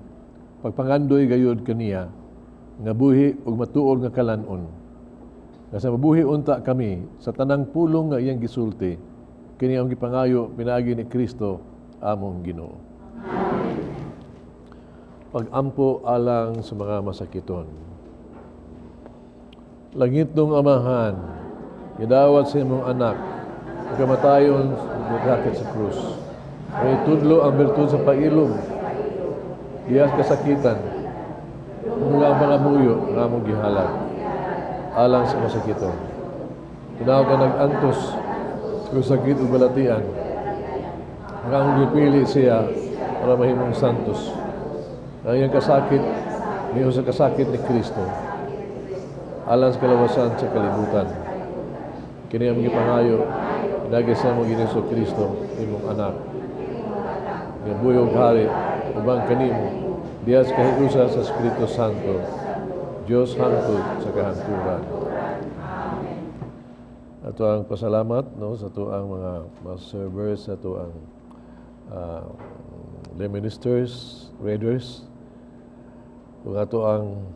pagpangandoy gayod kaniya, nga buhi o matuol nga kalanon. Kasi mabuhi unta kami sa tanang pulong nga iyang gisulti, kini ang gipangayo pinaagi ni Kristo among Ginoo. Pag-ampo alang sa mga masakiton. Langit nung Amahan, gidawat sa imong anak, kamatayon nagakit sa krus. May tudlo ang bertud sa pailog, diyas kasakitan, mga muyo nga mong gihalad, alang sa masakiton. Tinawag ka nag-antos, kung sakit o balatian, nga ang gipili siya para mahimong santos. Ang iyang kasakit, niyo sa kasakit ni Kristo, alang sa kalawasan sa kalibutan. Kini ang gipangayo, pinagay sa mong Ginoong Kristo, imong anak. Nga buyog hari, ubang kanimo, diyas kahigusa sa Espiritu Santo, Diyos hangtod sa kahangturan. Ato ang pasalamat sa ato ang mga servers, ato ang lay ministers, readers, ug ato ang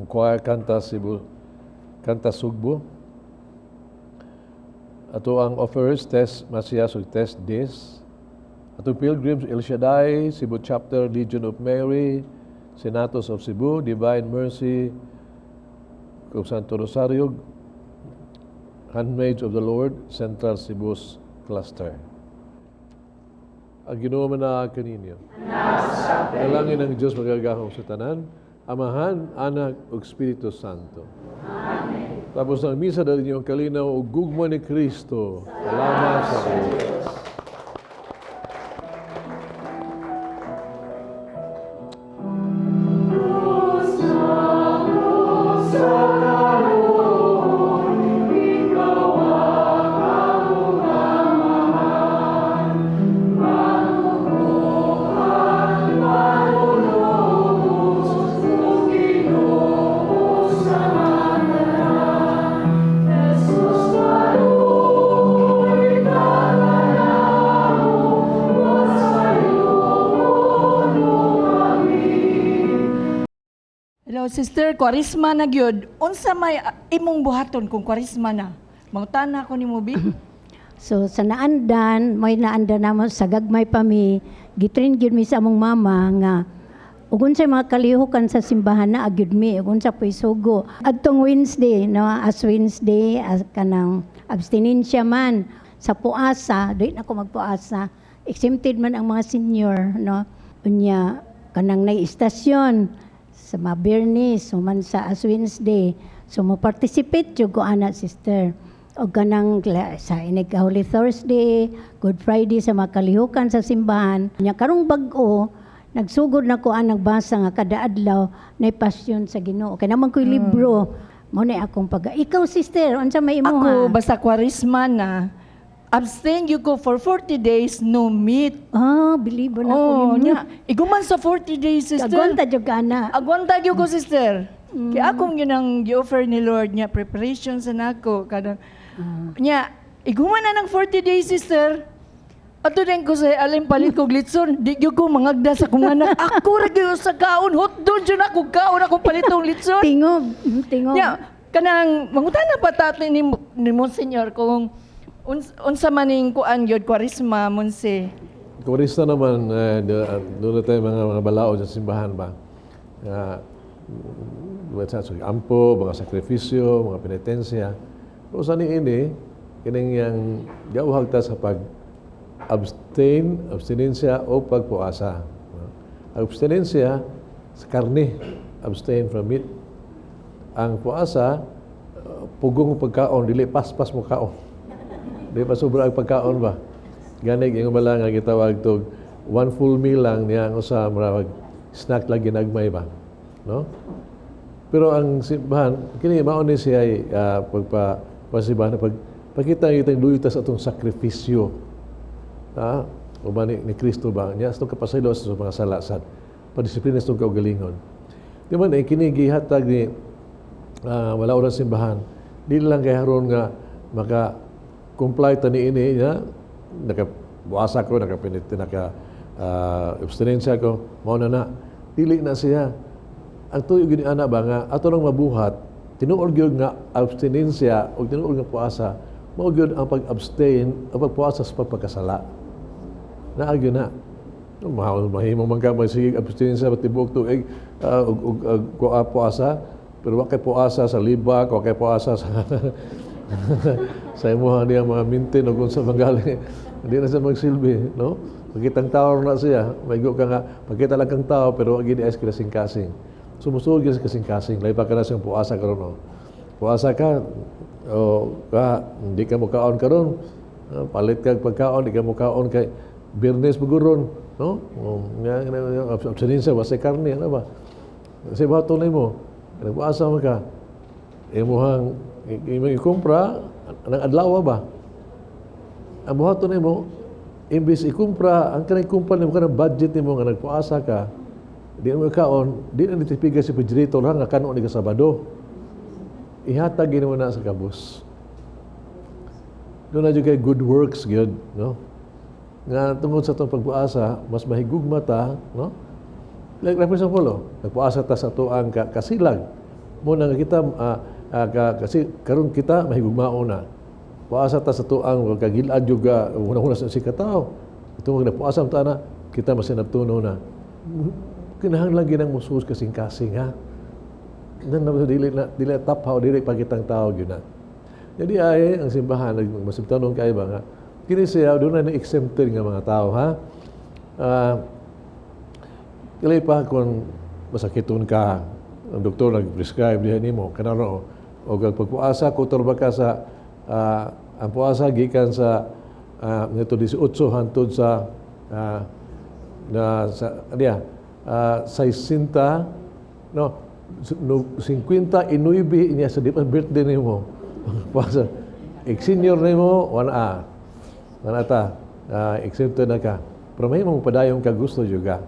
choir kanta Sugbo, ato ang offerers Tess Masias ug Tess Des, ato pilgrims El Shaddai, Cebu Chapter, Legion of Mary, Senatos of Cebu, Divine Mercy, of Santo Rosario, Handmaids of the Lord, Central Cebu's Cluster. Ang Ginoo man na kaninyo. Dalangin ng Diyos magagahong sa tanan, Amahan, Anak, ug Espiritu Santo. Amen. Tapos ang misa dali niyo ang kalinaw ug gugma ni Kristo. Salamat sa Diyos.
Sister, kwarisma na gyud. Unsa may imong buhaton kung kwarisma na? Mangutana ko nimo bi.
So sa naandan, may naandan namo sa gagmay pa mi, gitrain gyud mi sa among mama nga ug unsay mga kalihukan sa simbahan na agyud mi, ug unsa po'y sugo. Adtong Wednesday, no, as Wednesday as kanang abstinensya man sa puasa, dili na ko magpuasa. Exempted man ang mga senior, no. Unya kanang nay istasyon sa mga Bernis, man sa Ash Wednesday. So, mo-participate yung ko, anak, sister. O ganang sa inig Holy Thursday, Good Friday, sa mga kalihukan sa simbahan. Nya karong bag-o, nagsugod na ko ang nagbasa nga kada adlaw na pasyon sa Ginoo. Kaya naman ko'y libro. Mo na akong Ikaw, sister, unsa may imo
Ako,
ha?
basta kwarisma na, abstain you ko for 40 days, no meat.
Believe na ko
Oh,
nimo.
nya. Iguman sa 40 days, sister.
Agwanta jud ka na.
Agwanta gyud ko, sister. Kaya akong yun ang gi-offer ni Lord niya, preparation sa nako. Kadang, nya, iguman na ng 40 days, sister. Ato din ko sa alim palit ko glitson, di gyud ko mangagda sa kung anak. Ako ra gyud sa kaon, hot doon dyan ako kaon akong palitong litson.
Tingog. Tingog.
Nya, kanang, mangutana pa tato ni Monsignor kung unsa maning kuan gyud kwarisma monse.
Kurista naman, doon na tayo mga balao sa simbahan ba? Ampo, mga sakripisyo, mga penitensya. Pero sa ini, kining yang gawhag ta sa abstinensya o pagpuasa. Abstinensya sa karne, abstain from meat. Ang puasa, pugong pagkaon, dili paspas mo kaon. Di pa sobra ang pagkaon ba? Ganig, yung bala nga gitawag to, one full meal lang niya ang usa, marawag, snack lang ginagmay ba? No? Pero ang simbahan, kini maon ni siya pagpasimbahan, pagkita itang luitas atong sakripisyo. O ba ni Kristo ba? Niya, itong kapasaylo sa mga salasad. Padisiplina sa itong kaugalingon. Di man, kini gihatag ni wala orang simbahan. Di lang kay haron nga maka-comply tani ini niya, nakabuasa ko, abstinensya ko, mao na dili na siya. Ang tuyo gini ana ba nga ato nang mabuhat tinuod gyud nga abstinensya o tinuod nga puasa, mao gyud ang pag-abstain o pagpuasa sa pagpakasala. Naagyo na. Mahimo man ka sige abstinensya batibok tuig puasa, pero wa kay puasa sa libak, wa kay puasa sa sa imuha niya mga mintin o kung sa magaling. Hindi na siya magsilbi, no? Pagkitang tao na siya, maigo ka nga, pagkita lang kang tao, pero wag gini ay kasing-kasing. Sumusunod ka sa kasing-kasing, lahi pa ka na siyang puasa karon, no? Puasa ka, hindi ka mukaon karon, palit ka pagkaon, hindi ka mukaon kay Birnes Buguron, no? Abstinensya, wasay karne, ano ba? Kasi bato na mo, nagpuasa mo ka, imuhang ikumpra, ng adlaw ba? Ang buhaton nimo, imbis ikumpra, ang kanang kumpra nimo kanang budget nimo nga nagpuasa ka, di mo kaon, di na nitipiga si refrigerator nga kanon ni Sabado. Ihatag mo na sa kabus. Doon na kay good works gyud, no? Nga tungod sa itong pagpuasa, mas mahigugma ta, no? Like for example, nagpuasa ta sa tuang kasilag. Muna nga kita kasi karon kita mahigugmao na. Puasa ta sa tuang kagilad juga una-una sa si katao. Ito mga puasa ta na kita masinabtuno na. Kinahanglan ginang musus kasing-kasing ha. Nan dili taphaw dili pagitang tao gyud na. Jadi ay ang simbahan masibtanon kay ba nga kini siya doon na exempted nga mga tao ha. Kali pa kung masakiton ka, ang doktor nag-prescribe diha nimo kanaro o pagpuasa ko turba ka sa ang puasa gikan sa nito 18 hangtod sa na sa 60 no 59 niya sa birthday nimo puasa senior nimo wana ta exempted na ka pero may mong padayon ka gusto juga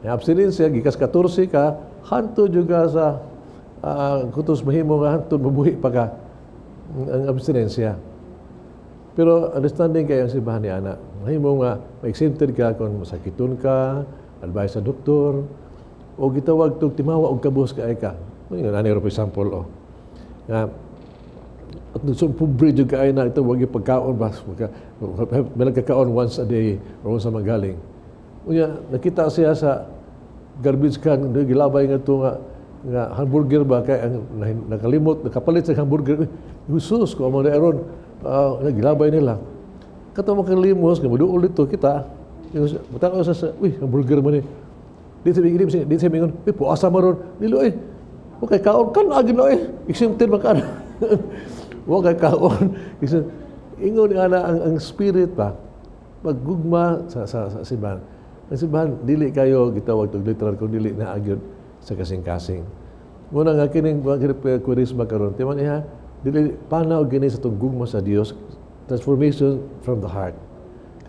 ang abstinensya gikas 14 ka hangtod juga sa kutos mahimo nga hangtod mabuhi pa ka ang abstinensya. Pero understanding kayo ang simbahan ni Ana. Mahimo nga, ma-exempted ka kung masakiton ka, advice sa doktor, o gitawag itong timawa o kabos ka ay ka. Ngayon, nanay for example, nga, at so, pobre dyan ka ay na, ito, wag yung pagkaon ba? May nagkakaon once a day, o once a magaling. Unya, nakita siya sa garbage can, gilabay nga ito nga hamburger ba kay ang nakalimot nakapalit sa hamburger Jesus ko mo na aron nagilabay nila kato mo kalimos nga moduol dito kita butang sa hamburger man ni di sa mingon puasa maron dilo okay kaon kan agi no exempted makan okay kaon ingon ana ang spirit pa maggugma sa simbahan ang simbahan dili kayo gitawag og literal kung dili na agyod sa kasing-kasing. Muna nga kining kurisma karon, timan iha, dili panaw gini sa tunggugma sa Dios, transformation from the heart.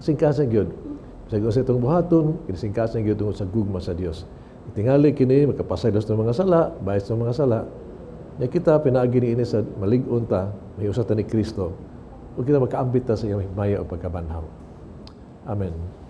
Kasing-kasing gyud. Sa itong buhaton, kasing-kasing gyud tungod sa gugma sa Dios. Tingali kini makapasaylos ng mga sala, bayad sa mga sala. Nya kita pinaagi ini sa malig-on ta, may usa ta ni Kristo. Ug kita makaambit ta sa iyang himaya o pagkabanhaw. Amen.